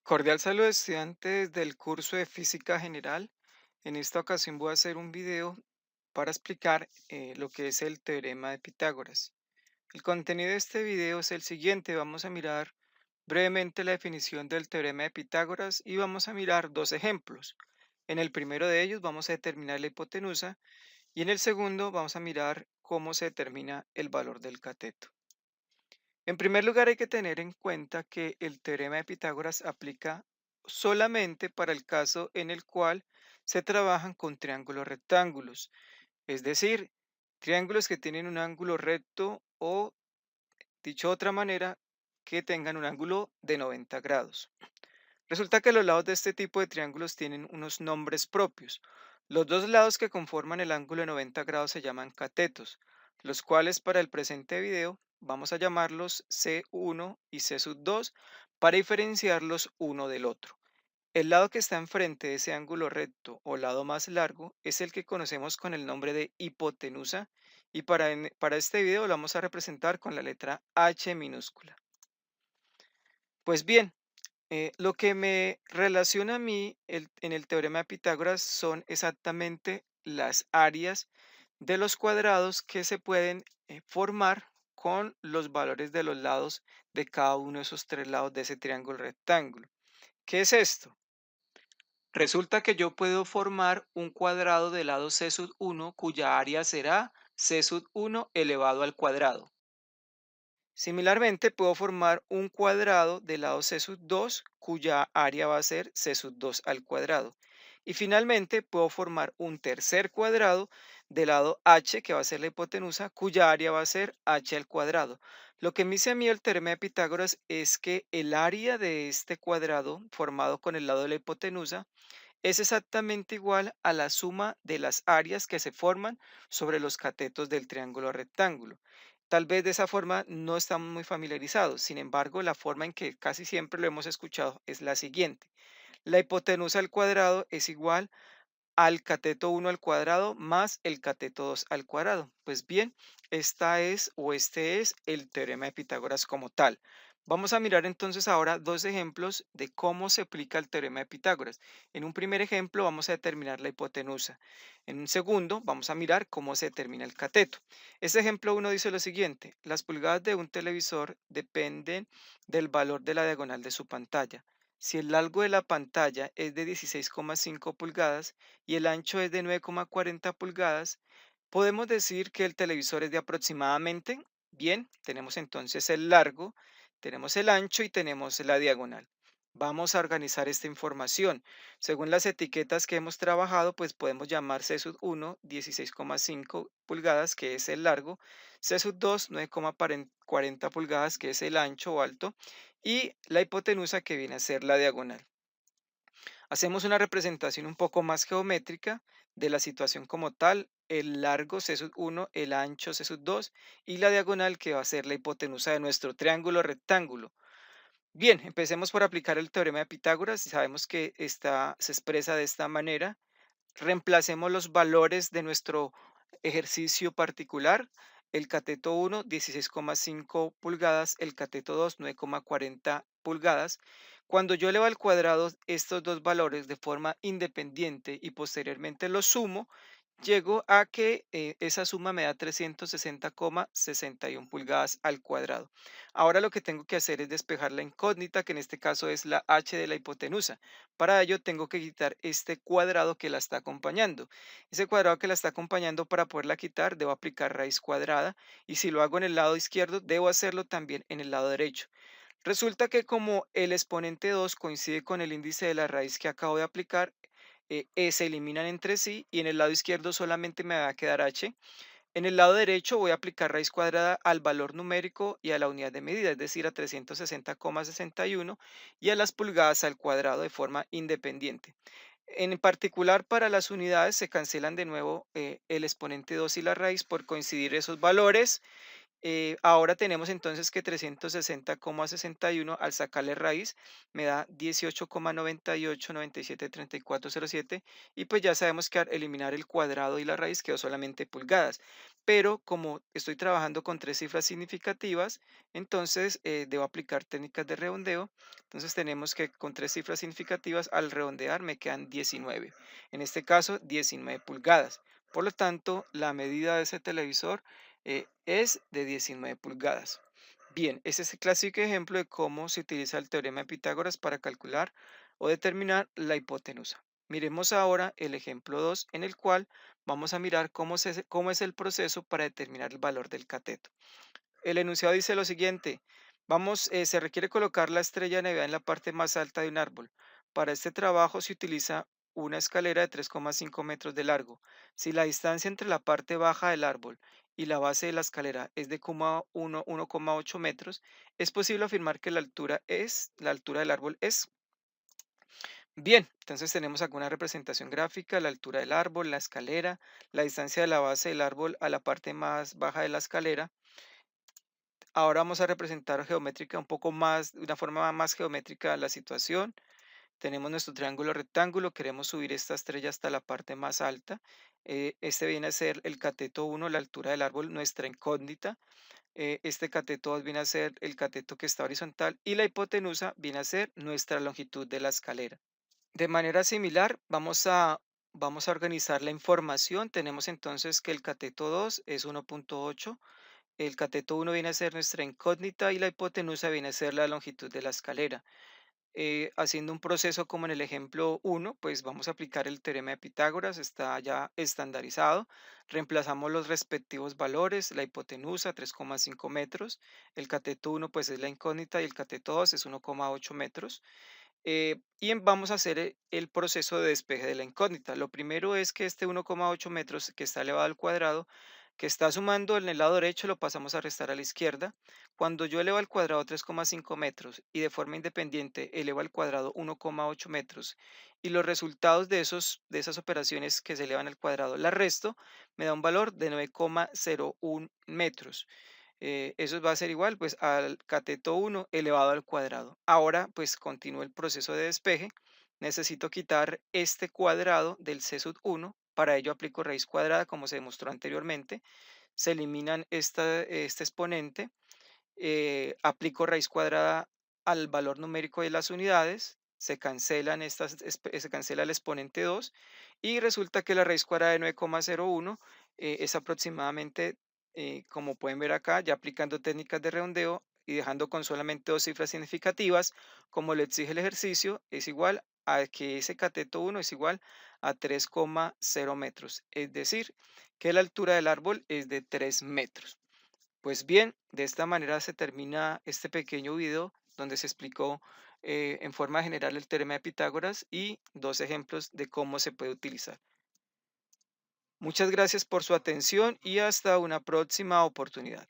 Cordial saludo, estudiantes del curso de Física General. En esta ocasión voy a hacer un video para explicar lo que es el teorema de Pitágoras. El contenido de este video es el siguiente. Vamos a mirar brevemente la definición del teorema de Pitágoras y vamos a mirar dos ejemplos. En el primero de ellos vamos a determinar la hipotenusa y en el segundo vamos a mirar cómo se determina el valor del cateto. En primer lugar, hay que tener en cuenta que el teorema de Pitágoras aplica solamente para el caso en el cual se trabajan con triángulos rectángulos, es decir, triángulos que tienen un ángulo recto o, dicho de otra manera, que tengan un ángulo de 90 grados. Resulta que los lados de este tipo de triángulos tienen unos nombres propios. Los dos lados que conforman el ángulo de 90 grados se llaman catetos, los cuales para el presente video vamos a llamarlos C1 y C2 para diferenciarlos uno del otro. El lado que está enfrente de ese ángulo recto o lado más largo es el que conocemos con el nombre de hipotenusa y para este video lo vamos a representar con la letra H minúscula. Pues bien, lo que me relaciona a mí en el teorema de Pitágoras son exactamente las áreas de los cuadrados que se pueden formar con los valores de los lados de cada uno de esos tres lados de ese triángulo rectángulo. ¿Qué es esto? Resulta que yo puedo formar un cuadrado del lado C sub 1 cuya área será C sub 1 elevado al cuadrado. Similarmente, puedo formar un cuadrado del lado C sub 2, cuya área va a ser C sub 2 al cuadrado. Y finalmente, puedo formar un tercer cuadrado del lado H, que va a ser la hipotenusa, cuya área va a ser H al cuadrado. Lo que me dice a mí el teorema de Pitágoras es que el área de este cuadrado formado con el lado de la hipotenusa es exactamente igual a la suma de las áreas que se forman sobre los catetos del triángulo rectángulo. Tal vez de esa forma no estamos muy familiarizados, sin embargo, la forma en que casi siempre lo hemos escuchado es la siguiente. La hipotenusa al cuadrado es igual al cateto 1 al cuadrado más el cateto 2 al cuadrado. Pues bien, esta es o este es el teorema de Pitágoras como tal. Vamos a mirar entonces ahora dos ejemplos de cómo se aplica el teorema de Pitágoras. En un primer ejemplo vamos a determinar la hipotenusa. En un segundo vamos a mirar cómo se determina el cateto. Este ejemplo uno dice lo siguiente: las pulgadas de un televisor dependen del valor de la diagonal de su pantalla. Si el largo de la pantalla es de 16,5 pulgadas y el ancho es de 9,40 pulgadas, podemos decir que el televisor es de aproximadamente, bien, tenemos entonces el largo, tenemos el ancho y tenemos la diagonal. Vamos a organizar esta información. Según las etiquetas que hemos trabajado, pues podemos llamar C sub 1, 16,5 pulgadas, que es el largo, C sub 2, 9,40 pulgadas, que es el ancho o alto, y la hipotenusa, que viene a ser la diagonal. Hacemos una representación un poco más geométrica de la situación como tal, el largo C sub 1, el ancho C sub 2 y la diagonal, que va a ser la hipotenusa de nuestro triángulo rectángulo. Bien, empecemos por aplicar el teorema de Pitágoras. Sabemos que se expresa de esta manera. Reemplacemos los valores de nuestro ejercicio particular. El cateto 1, 16,5 pulgadas, el cateto 2, 9,40 pulgadas. Cuando yo elevo al cuadrado estos dos valores de forma independiente y posteriormente los sumo, llego a que esa suma me da 360,61 pulgadas al cuadrado. Ahora lo que tengo que hacer es despejar la incógnita, que en este caso es la h de la hipotenusa. Para ello tengo que quitar este cuadrado que la está acompañando. Ese cuadrado que la está acompañando, para poderla quitar, debo aplicar raíz cuadrada, y si lo hago en el lado izquierdo, debo hacerlo también en el lado derecho. Resulta que como el exponente 2 coincide con el índice de la raíz que acabo de aplicar, se eliminan entre sí y en el lado izquierdo solamente me va a quedar h. En el lado derecho voy a aplicar raíz cuadrada al valor numérico y a la unidad de medida, es decir, a 360,61 y a las pulgadas al cuadrado de forma independiente. En particular, para las unidades se cancelan de nuevo el exponente 2 y la raíz por coincidir esos valores, Ahora tenemos entonces que 360,61 al sacarle raíz me da 18,98973407 y pues ya sabemos que al eliminar el cuadrado y la raíz quedó solamente pulgadas. Pero como estoy trabajando con tres cifras significativas, entonces debo aplicar técnicas de redondeo. Entonces tenemos que con tres cifras significativas al redondear me quedan 19. En este caso 19 pulgadas. Por lo tanto, la medida de ese televisor es de 19 pulgadas. Bien, ese es el clásico ejemplo de cómo se utiliza el teorema de Pitágoras para calcular o determinar la hipotenusa. Miremos ahora el ejemplo 2, en el cual vamos a mirar cómo es el proceso para determinar el valor del cateto. El enunciado dice lo siguiente: se requiere colocar la estrella Nevada en la parte más alta de un árbol. Para este trabajo se utiliza una escalera de 3,5 metros de largo. Si la distancia entre la parte baja del árbol y la base de la escalera es de 1,8 metros, es posible afirmar que la altura del árbol es. Bien, entonces tenemos alguna representación gráfica: la altura del árbol, la escalera, la distancia de la base del árbol a la parte más baja de la escalera. Ahora vamos a representar geométrica un poco más, de una forma más geométrica la situación. Tenemos nuestro triángulo rectángulo, queremos subir esta estrella hasta la parte más alta. Este viene a ser el cateto 1, la altura del árbol, nuestra incógnita. Este cateto 2 viene a ser el cateto que está horizontal y la hipotenusa viene a ser nuestra longitud de la escalera. De manera similar, vamos a organizar la información. Tenemos entonces que el cateto 2 es 1,8. El cateto 1 viene a ser nuestra incógnita y la hipotenusa viene a ser la longitud de la escalera. Haciendo un proceso como en el ejemplo 1, pues vamos a aplicar el teorema de Pitágoras, está ya estandarizado. Reemplazamos los respectivos valores: la hipotenusa 3,5 metros, el cateto 1 pues es la incógnita y el cateto 2 es 1,8 metros. Vamos a hacer el proceso de despeje de la incógnita. Lo primero es que este 1,8 metros que está elevado al cuadrado, que está sumando en el lado derecho, lo pasamos a restar a la izquierda. Cuando yo elevo al cuadrado 3,5 metros y de forma independiente elevo al cuadrado 1,8 metros y los resultados de esas operaciones que se elevan al cuadrado la resto, me da un valor de 9,01 metros. Eso va a ser igual pues al cateto 1 elevado al cuadrado. Ahora pues continúo el proceso de despeje. Necesito quitar este cuadrado del C sub 1. Para ello aplico raíz cuadrada como se demostró anteriormente. Se eliminan este exponente. Aplico raíz cuadrada al valor numérico de las unidades. Se cancela el exponente 2 y resulta que la raíz cuadrada de 9,01 es aproximadamente, como pueden ver acá, ya aplicando técnicas de redondeo y dejando con solamente dos cifras significativas, como lo exige el ejercicio, es igual a que ese cateto 1 es igual a 3,0 metros, es decir, que la altura del árbol es de 3 metros. Pues bien, de esta manera se termina este pequeño video donde se explicó en forma general el teorema de Pitágoras y dos ejemplos de cómo se puede utilizar. Muchas gracias por su atención y hasta una próxima oportunidad.